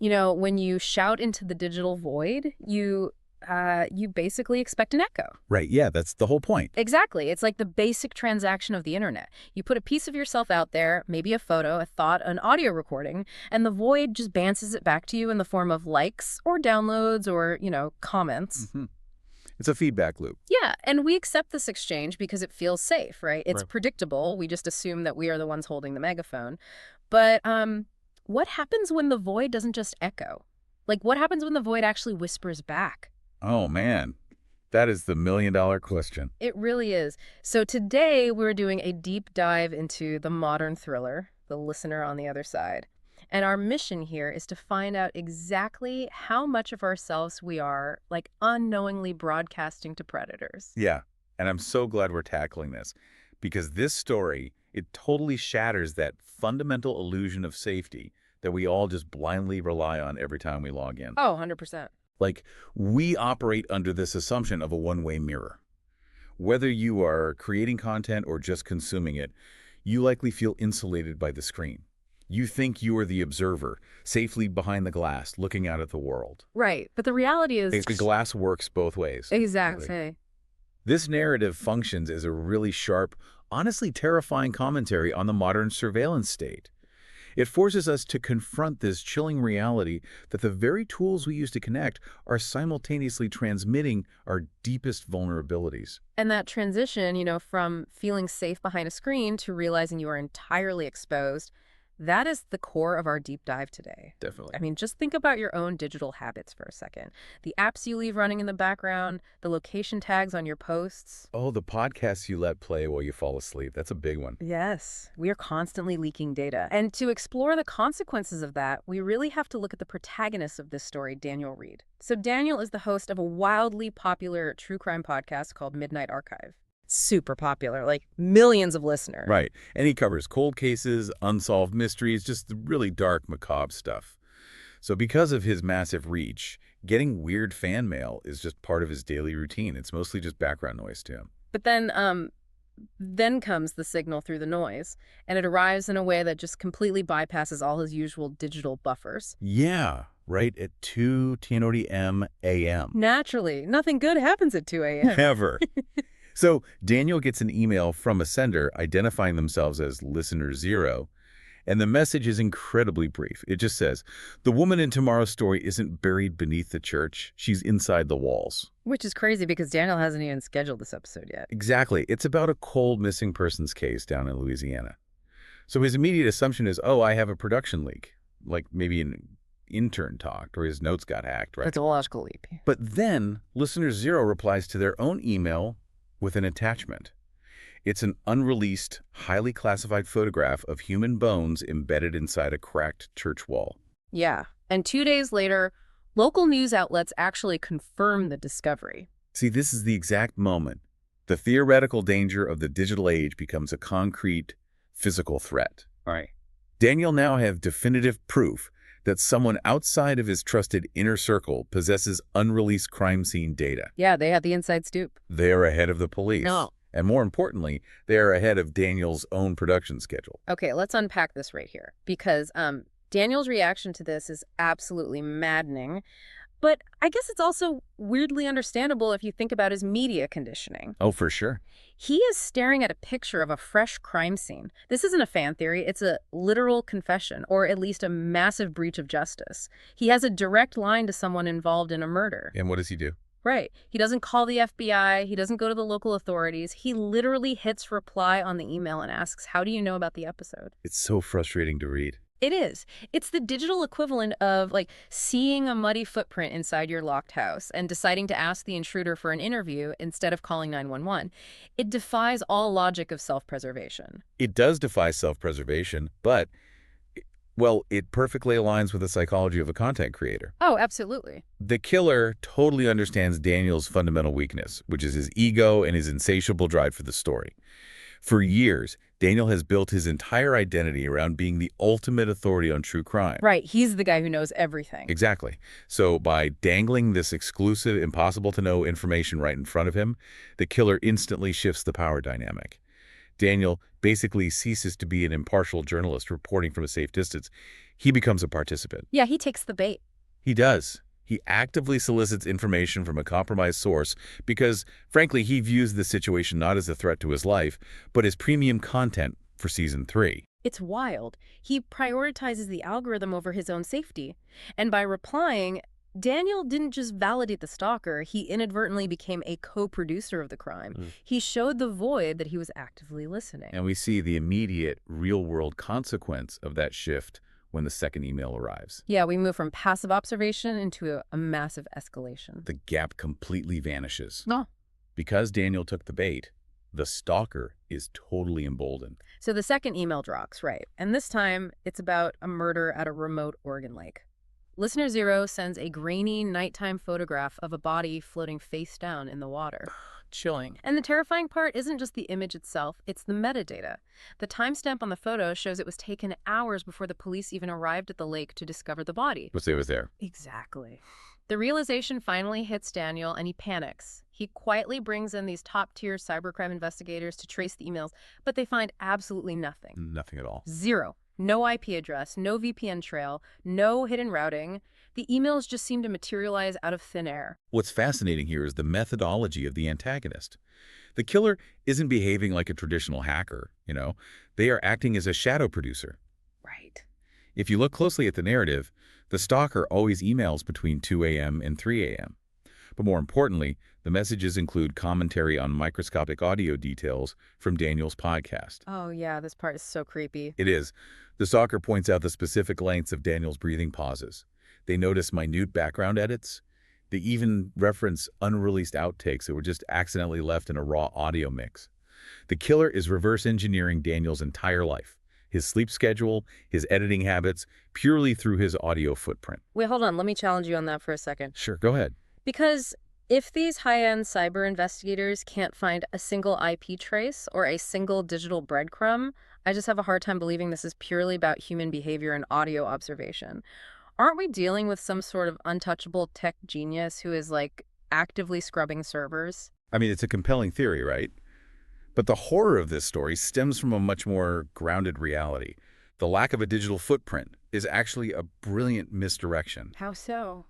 You know, when you shout into the digital void, you basically expect an echo. Right, yeah, that's the whole point. Exactly. It's like the basic transaction of the internet. You put a piece of yourself out there, maybe a photo, a thought, an audio recording, and the void just bounces it back to you in the form of likes or downloads or, comments. Hmm. It's a feedback loop. Yeah, and we accept this exchange because it feels safe, right? It's Right. predictable. We just assume that we are the ones holding the megaphone. But what happens when the void doesn't just echo? Like, what happens when the void actually whispers back? Oh, man. That is the million-dollar question. It really is. So today we're doing a deep dive into the modern thriller, The Listener on the Other Side. And our mission here is to find out exactly how much of ourselves we are, like, unknowingly broadcasting to predators. Yeah, and I'm so glad we're tackling this because this story, it totally shatters that fundamental illusion of safety that we all just blindly rely on every time we log in. Oh, 100%. Like, we operate under this assumption of a one-way mirror. Whether you are creating content or just consuming it, you likely feel insulated by the screen. You think you are the observer, safely behind the glass, looking out at the world. Right. But the reality is... The glass works both ways. Exactly. This narrative functions as a really sharp, honestly terrifying commentary on the modern surveillance state. It forces us to confront this chilling reality that the very tools we use to connect are simultaneously transmitting our deepest vulnerabilities. And that transition, from feeling safe behind a screen to realizing you are entirely exposed, that is the core of our deep dive today. Definitely. I mean, just think about your own digital habits for a second. The apps you leave running in the background, the location tags on your posts. Oh, the podcasts you let play while you fall asleep. That's a big one. Yes, we are constantly leaking data. And to explore the consequences of that, we really have to look at the protagonist of this story, Daniel Reed. So Daniel is the host of a wildly popular true crime podcast called Midnight Archive. Super popular, like millions of listeners. Right. And he covers cold cases, unsolved mysteries, just the really dark, macabre stuff. So because of his massive reach, getting weird fan mail is just part of his daily routine. It's mostly just background noise to him. But then comes the signal through the noise, and it arrives in a way that just completely bypasses all his usual digital buffers. Yeah, right at 2:10 a.m. Naturally, nothing good happens at 2 a.m. Ever. So Daniel gets an email from a sender identifying themselves as Listener Zero, and the message is incredibly brief. It just says, the woman in tomorrow's story isn't buried beneath the church. She's inside the walls. Which is crazy because Daniel hasn't even scheduled this episode yet. Exactly. It's about a cold missing persons case down in Louisiana. So his immediate assumption is, oh, I have a production leak. Like maybe an intern talked or his notes got hacked, right? That's a logical leap. But then Listener Zero replies to their own email with an attachment. It's an unreleased, highly classified photograph of human bones embedded inside a cracked church wall. Yeah. And 2 days later, local news outlets actually confirm the discovery. See, this is the exact moment the theoretical danger of the digital age becomes a concrete, physical threat. Right. Daniel now have definitive proof that someone outside of his trusted inner circle possesses unreleased crime scene data. Yeah, they had the inside scoop. They are ahead of the police. No. And more importantly, they are ahead of Daniel's own production schedule. Okay, let's unpack this right here because Daniel's reaction to this is absolutely maddening. But I guess it's also weirdly understandable if you think about his media conditioning. Oh, for sure. He is staring at a picture of a fresh crime scene. This isn't a fan theory. It's a literal confession, or at least a massive breach of justice. He has a direct line to someone involved in a murder. And what does he do? Right. He doesn't call the FBI. He doesn't go to the local authorities. He literally hits reply on the email and asks, how do you know about the episode? It's so frustrating to read. It is. It's the digital equivalent of, like, seeing a muddy footprint inside your locked house and deciding to ask the intruder for an interview instead of calling 911. It defies all logic of self-preservation. It does defy self-preservation, but, well, it perfectly aligns with the psychology of a content creator. Oh, absolutely. The killer totally understands Daniel's fundamental weakness, which is his ego and his insatiable drive for the story. For years, Daniel has built his entire identity around being the ultimate authority on true crime. Right. He's the guy who knows everything. Exactly. So by dangling this exclusive, impossible-to-know information right in front of him, the killer instantly shifts the power dynamic. Daniel basically ceases to be an impartial journalist reporting from a safe distance. He becomes a participant. Yeah, he takes the bait. He does. He actively solicits information from a compromised source because, frankly, he views the situation not as a threat to his life, but as premium content for Season 3. It's wild. He prioritizes the algorithm over his own safety. And by replying, Daniel didn't just validate the stalker, he inadvertently became a co-producer of the crime. He showed the void that he was actively listening. And we see the immediate, real-world consequence of that shift when the second email arrives. Yeah, we move from passive observation into a massive escalation. The gap completely vanishes. No. Because Daniel took the bait, the stalker is totally emboldened. So the second email drops, right? And this time, it's about a murder at a remote Oregon lake. Listener Zero sends a grainy nighttime photograph of a body floating face down in the water. Chilling. And the terrifying part isn't just the image itself, it's the metadata. The timestamp on the photo shows it was taken hours before the police even arrived at the lake to discover the body. Let's say it was there. Exactly. The realization finally hits Daniel and he panics. He quietly brings in these top-tier cybercrime investigators to trace the emails, but they find absolutely nothing. Nothing at all. Zero. No IP address, no VPN trail, no hidden routing. The emails just seem to materialize out of thin air. What's fascinating here is the methodology of the antagonist. The killer isn't behaving like a traditional hacker, you know. They are acting as a shadow producer. Right. If you look closely at the narrative, the stalker always emails between 2 a.m. and 3 a.m. But more importantly, the messages include commentary on microscopic audio details from Daniel's podcast. Oh yeah, this part is so creepy. It is. The stalker points out the specific lengths of Daniel's breathing pauses. They notice minute background edits. They even reference unreleased outtakes that were just accidentally left in a raw audio mix. The killer is reverse engineering Daniel's entire life, his sleep schedule, his editing habits, purely through his audio footprint. Wait, hold on. Let me challenge you on that for a second. Sure, go ahead. Because if these high-end cyber investigators can't find a single IP trace or a single digital breadcrumb, I just have a hard time believing this is purely about human behavior and audio observation. Aren't we dealing with some sort of untouchable tech genius who is, like, actively scrubbing servers? I mean, it's a compelling theory, right? But the horror of this story stems from a much more grounded reality. The lack of a digital footprint is actually a brilliant misdirection. How so?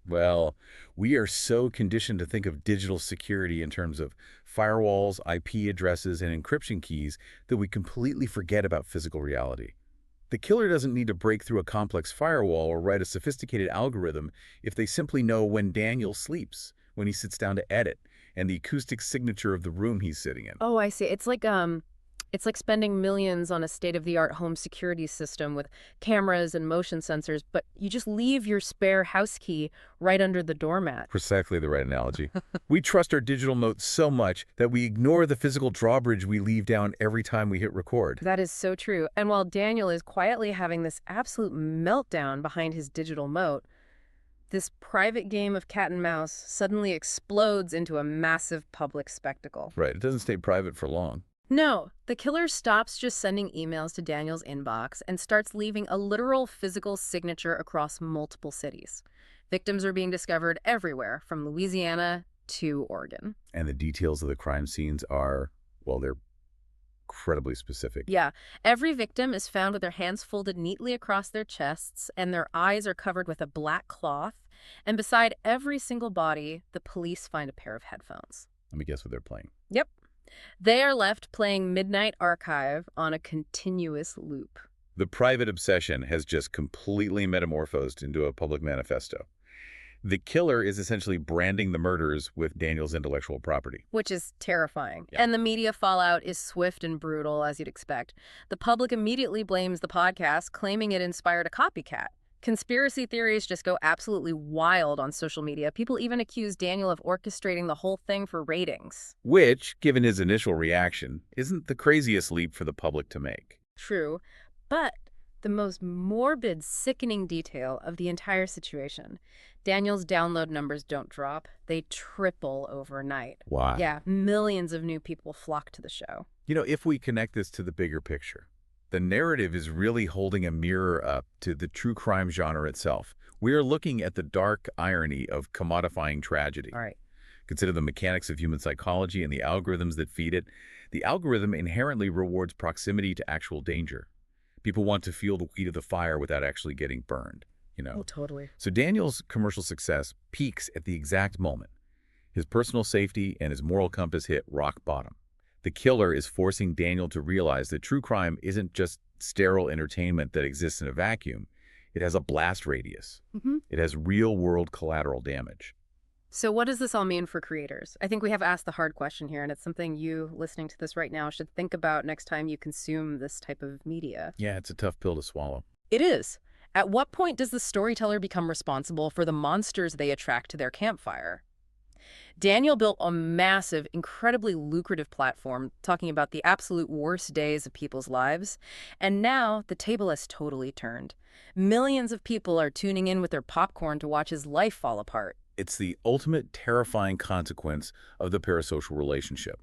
Well, we are so conditioned to think of digital security in terms of firewalls, IP addresses, and encryption keys that we completely forget about physical reality. The killer doesn't need to break through a complex firewall or write a sophisticated algorithm if they simply know when Daniel sleeps, when he sits down to edit, and the acoustic signature of the room he's sitting in. Oh, I see. It's like spending millions on a state-of-the-art home security system with cameras and motion sensors, but you just leave your spare house key right under the doormat. Precisely the right analogy. We trust our digital moat so much that we ignore the physical drawbridge we leave down every time we hit record. That is so true. And while Daniel is quietly having this absolute meltdown behind his digital moat, this private game of cat and mouse suddenly explodes into a massive public spectacle. Right, it doesn't stay private for long. No, the killer stops just sending emails to Daniel's inbox and starts leaving a literal physical signature across multiple cities. Victims are being discovered everywhere, from Louisiana to Oregon. And the details of the crime scenes are, well, they're incredibly specific. Yeah, every victim is found with their hands folded neatly across their chests, and their eyes are covered with a black cloth. And beside every single body, the police find a pair of headphones. Let me guess what they're playing. Yep. They are left playing Midnight Archive on a continuous loop. The private obsession has just completely metamorphosed into a public manifesto. The killer is essentially branding the murders with Daniel's intellectual property. Which is terrifying. Yeah. And the media fallout is swift and brutal, as you'd expect. The public immediately blames the podcast, claiming it inspired a copycat. Conspiracy theories just go absolutely wild on social media. People even accuse Daniel of orchestrating the whole thing for ratings. Which, given his initial reaction, isn't the craziest leap for the public to make. True, but the most morbid, sickening detail of the entire situation. Daniel's download numbers don't drop. They triple overnight. Why? Yeah, millions of new people flock to the show. You know, if we connect this to the bigger picture, the narrative is really holding a mirror up to the true crime genre itself. We are looking at the dark irony of commodifying tragedy. All right. Consider the mechanics of human psychology and the algorithms that feed it. The algorithm inherently rewards proximity to actual danger. People want to feel the heat of the fire without actually getting burned, you Oh, know. totally. So Daniel's commercial success peaks at the exact moment. His personal safety and his moral compass hit rock bottom. The killer is forcing Daniel to realize that true crime isn't just sterile entertainment that exists in a vacuum. It has a blast radius. Hmm. It has real-world collateral damage. So what does this all mean for creators? I think we have asked the hard question here, and it's something you listening to this right now should think about next time you consume this type of media. Yeah, it's a tough pill to swallow. It is. At what point does the storyteller become responsible for the monsters they attract to their campfire? Daniel built a massive, incredibly lucrative platform talking about the absolute worst days of people's lives. And now the table has totally turned. Millions of people are tuning in with their popcorn to watch his life fall apart. It's the ultimate terrifying consequence of the parasocial relationship.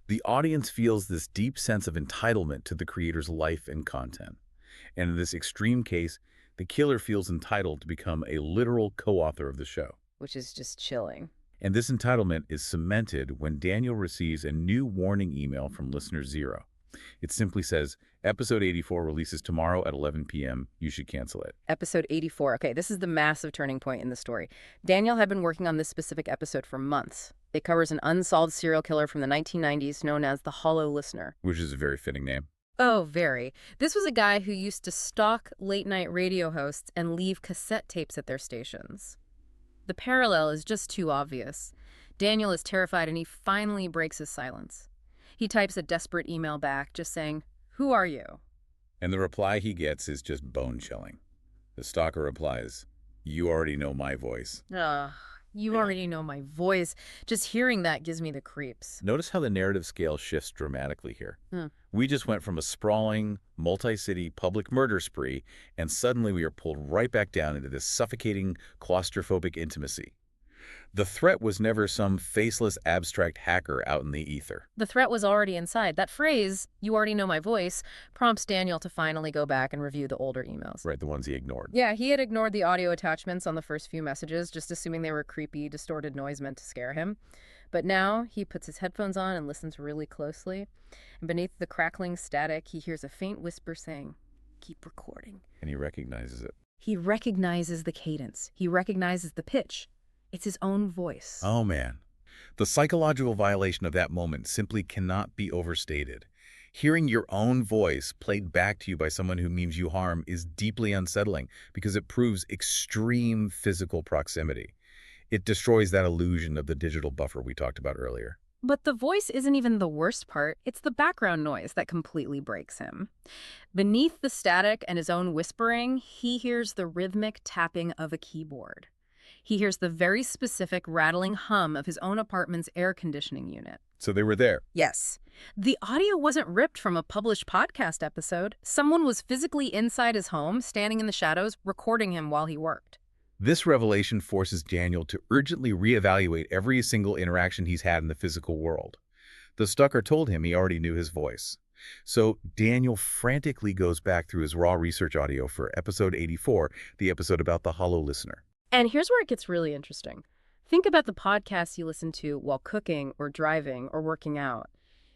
The audience feels this deep sense of entitlement to the creator's life and content. And in this extreme case, the killer feels entitled to become a literal co-author of the show. Which is just chilling. And this entitlement is cemented when Daniel receives a new warning email from listener 0. It simply says, Episode 84 releases tomorrow at 11 p.m. You should cancel it. Episode 84. Okay, this is the massive turning point in the story. Daniel had been working on this specific episode for months. It covers an unsolved serial killer from the 1990s known as the Hollow Listener. Which is a very fitting name. Oh, very. This was a guy who used to stalk late-night radio hosts and leave cassette tapes at their stations. The parallel is just too obvious. Daniel is terrified and he finally breaks his silence. He types a desperate email back just saying, "Who are you?" And the reply he gets is just bone-chilling. The stalker replies, "You already know my voice." Ugh, you already know my voice. Just hearing that gives me the creeps. Notice how the narrative scale shifts dramatically here. Hmm. We just went from a sprawling, multi-city public murder spree, and suddenly we are pulled right back down into this suffocating, claustrophobic intimacy. The threat was never some faceless, abstract hacker out in the ether. The threat was already inside. That phrase, "you already know my voice," prompts Daniel to finally go back and review the older emails. Right, the ones he ignored. Yeah, he had ignored the audio attachments on the first few messages, just assuming they were creepy, distorted noise meant to scare him. But now he puts his headphones on and listens really closely. And beneath the crackling static, he hears a faint whisper saying, "Keep recording." And he recognizes it. He recognizes the cadence. He recognizes the pitch. It's his own voice. Oh, man. The psychological violation of that moment simply cannot be overstated. Hearing your own voice played back to you by someone who means you harm is deeply unsettling because it proves extreme physical proximity. It destroys that illusion of the digital buffer we talked about earlier. But the voice isn't even the worst part. It's the background noise that completely breaks him. Beneath the static and his own whispering, he hears the rhythmic tapping of a keyboard. He hears the very specific rattling hum of his own apartment's air conditioning unit. So they were there. Yes. The audio wasn't ripped from a published podcast episode. Someone was physically inside his home, standing in the shadows, recording him while he worked. This revelation forces Daniel to urgently reevaluate every single interaction he's had in the physical world. The stalker told him he already knew his voice. So Daniel frantically goes back through his raw research audio for episode 84, the episode about the Hollow Listener. And here's where it gets really interesting. Think about the podcasts you listen to while cooking or driving or working out.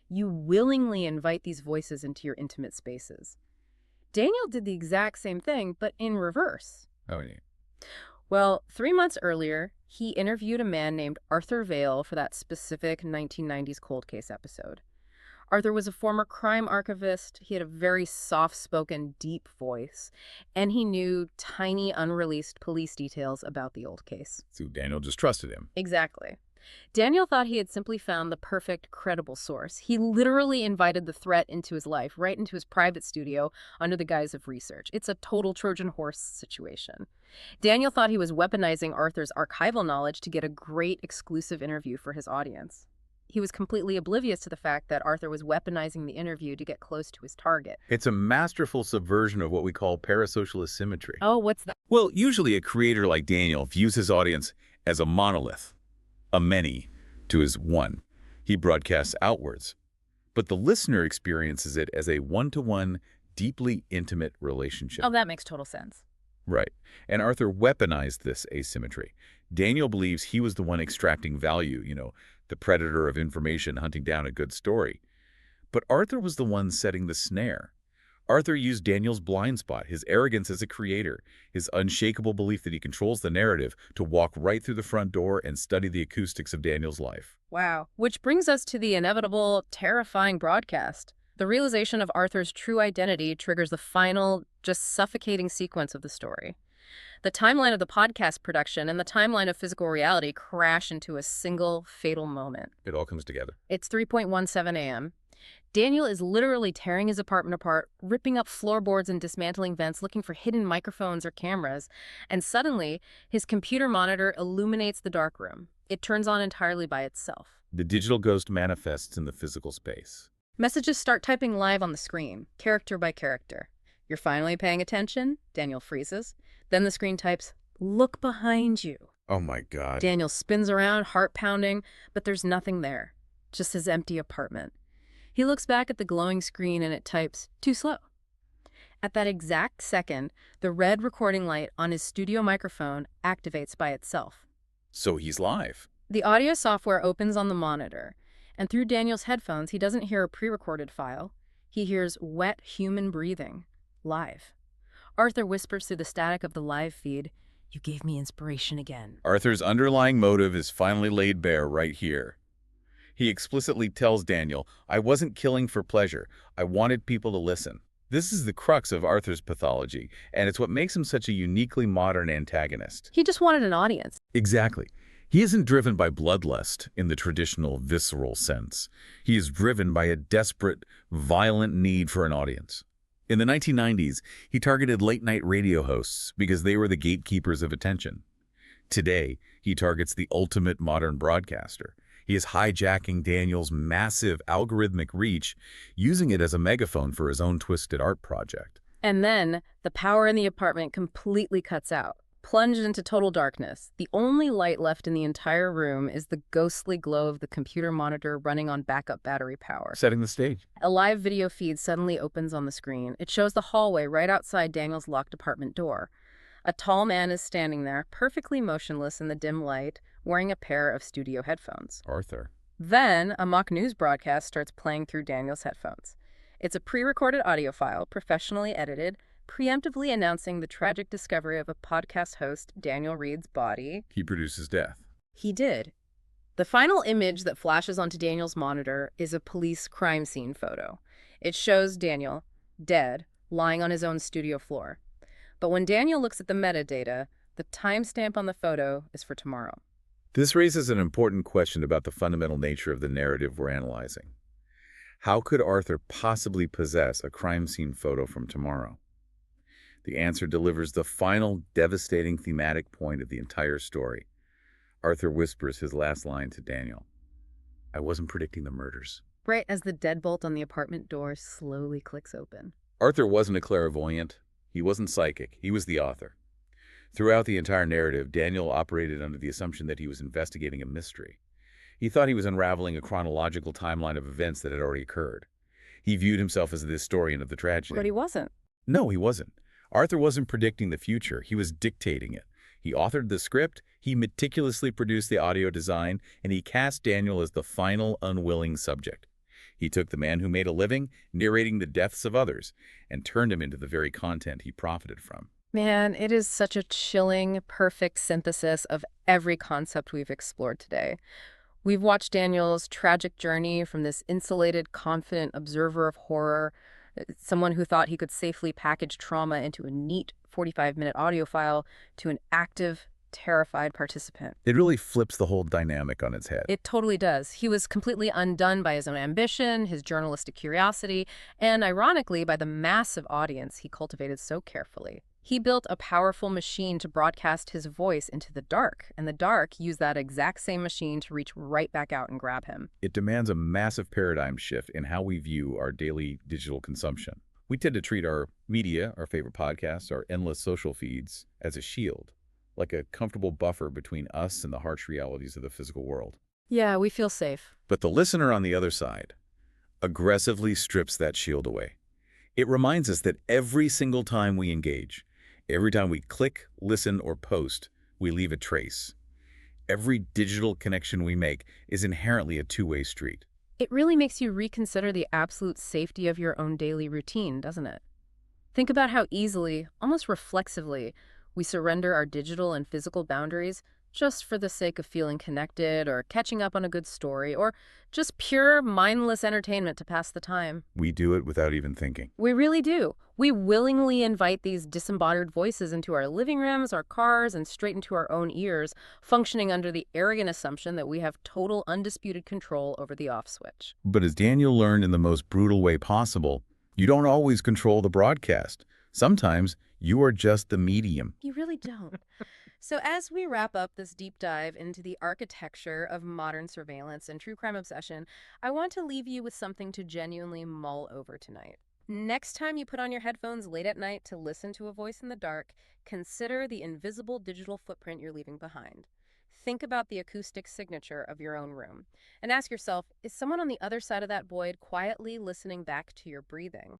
You willingly invite these voices into your intimate spaces. Daniel did the exact same thing, but in reverse. Oh, yeah. Well, 3 months earlier, he interviewed a man named Arthur Vale for that specific 1990s cold case episode. Arthur was a former crime archivist. He had a very soft-spoken, deep voice, and he knew tiny, unreleased police details about the old case. So Daniel just trusted him. Exactly. Daniel thought he had simply found the perfect, credible source. He literally invited the threat into his life, right into his private studio, under the guise of research. It's a total Trojan horse situation. Daniel thought he was weaponizing Arthur's archival knowledge to get a great, exclusive interview for his audience. He was completely oblivious to the fact that Arthur was weaponizing the interview to get close to his target. It's a masterful subversion of what we call parasocial asymmetry. Oh, what's that? Well, usually a creator like Daniel views his audience as a monolith, a many to his one. He broadcasts outwards. But the listener experiences it as a one-to-one, deeply intimate relationship. Oh, that makes total sense. Right. And Arthur weaponized this asymmetry. Daniel believes he was the one extracting value, the predator of information hunting down a good story. But Arthur was the one setting the snare. Arthur used Daniel's blind spot, his arrogance as a creator, his unshakable belief that he controls the narrative, to walk right through the front door and study the acoustics of Daniel's life. Wow. Which brings us to the inevitable, terrifying broadcast. The realization of Arthur's true identity triggers the final, just suffocating sequence of the story. The timeline of the podcast production and the timeline of physical reality crash into a single fatal moment. It all comes together. It's 3:17 a.m. Daniel is literally tearing his apartment apart, ripping up floorboards and dismantling vents, looking for hidden microphones or cameras, and suddenly, his computer monitor illuminates the dark room. It turns on entirely by itself. The digital ghost manifests in the physical space. Messages start typing live on the screen, character by character. "You're finally paying attention?" Daniel freezes. Then the screen types, "Look behind you." Oh my God. Daniel spins around, heart pounding, but there's nothing there. Just his empty apartment. He looks back at the glowing screen and it types, "Too slow." At that exact second, the red recording light on his studio microphone activates by itself. So he's live. The audio software opens on the monitor, and through Daniel's headphones, he doesn't hear a pre-recorded file. He hears wet human breathing, live. Arthur whispers through the static of the live feed, "You gave me inspiration again." Arthur's underlying motive is finally laid bare right here. He explicitly tells Daniel, "I wasn't killing for pleasure. I wanted people to listen." This is the crux of Arthur's pathology, and it's what makes him such a uniquely modern antagonist. He just wanted an audience. Exactly. He isn't driven by bloodlust in the traditional visceral sense. He is driven by a desperate, violent need for an audience. In the 1990s, he targeted late-night radio hosts because they were the gatekeepers of attention. Today, he targets the ultimate modern broadcaster. He is hijacking Daniel's massive algorithmic reach, using it as a megaphone for his own twisted art project. And then, the power in the apartment completely cuts out. Plunged into total darkness, the only light left in the entire room is the ghostly glow of the computer monitor running on backup battery power. Setting the stage. A live video feed suddenly opens on the screen. It shows the hallway right outside Daniel's locked apartment door. A tall man is standing there, perfectly motionless in the dim light, wearing a pair of studio headphones. Arthur. Then, a mock news broadcast starts playing through Daniel's headphones. It's a pre-recorded audio file, professionally edited, preemptively announcing the tragic discovery of a podcast host, Daniel Reed's body. He produces death. He did. The final image that flashes onto Daniel's monitor is a police crime scene photo. It shows Daniel, dead, lying on his own studio floor. But when Daniel looks at the metadata, the timestamp on the photo is for tomorrow. This raises an important question about the fundamental nature of the narrative we're analyzing. How could Arthur possibly possess a crime scene photo from tomorrow? The answer delivers the final, devastating thematic point of the entire story. Arthur whispers his last line to Daniel. "I wasn't predicting the murders." Right as the deadbolt on the apartment door slowly clicks open. Arthur wasn't a clairvoyant. He wasn't psychic. He was the author. Throughout the entire narrative, Daniel operated under the assumption that he was investigating a mystery. He thought he was unraveling a chronological timeline of events that had already occurred. He viewed himself as the historian of the tragedy. But he wasn't. No, he wasn't. Arthur wasn't predicting the future. He was dictating it. He authored the script, he meticulously produced the audio design, and he cast Daniel as the final, unwilling subject. He took the man who made a living, narrating the deaths of others, and turned him into the very content he profited from. Man, it is such a chilling, perfect synthesis of every concept we've explored today. We've watched Daniel's tragic journey from this insulated, confident observer of horror, someone who thought he could safely package trauma into a neat 45-minute audio file, to an active, terrified participant. It really flips the whole dynamic on its head. It totally does. He was completely undone by his own ambition, his journalistic curiosity, and ironically, by the massive audience he cultivated so carefully. He built a powerful machine to broadcast his voice into the dark, and the dark used that exact same machine to reach right back out and grab him. It demands a massive paradigm shift in how we view our daily digital consumption. We tend to treat our media, our favorite podcasts, our endless social feeds, as a shield, like a comfortable buffer between us and the harsh realities of the physical world. Yeah, we feel safe. But the listener on the other side aggressively strips that shield away. It reminds us that every single time we engage, Every time we click, listen, or post, we leave a trace. Every digital connection we make is inherently a two-way street. It really makes you reconsider the absolute safety of your own daily routine, doesn't it? Think about how easily, almost reflexively, we surrender our digital and physical boundaries just for the sake of feeling connected or catching up on a good story or just pure mindless entertainment to pass the time. We do it without even thinking. We really do. We willingly invite these disembodied voices into our living rooms, our cars, and straight into our own ears, functioning under the arrogant assumption that we have total undisputed control over the off switch. But as Daniel learned in the most brutal way possible, you don't always control the broadcast. Sometimes you are just the medium. You really don't. So, as we wrap up this deep dive into the architecture of modern surveillance and true crime obsession, I want to leave you with something to genuinely mull over tonight. Next time you put on your headphones late at night to listen to a voice in the dark, consider the invisible digital footprint you're leaving behind. Think about the acoustic signature of your own room and ask yourself, is someone on the other side of that void quietly listening back to your breathing?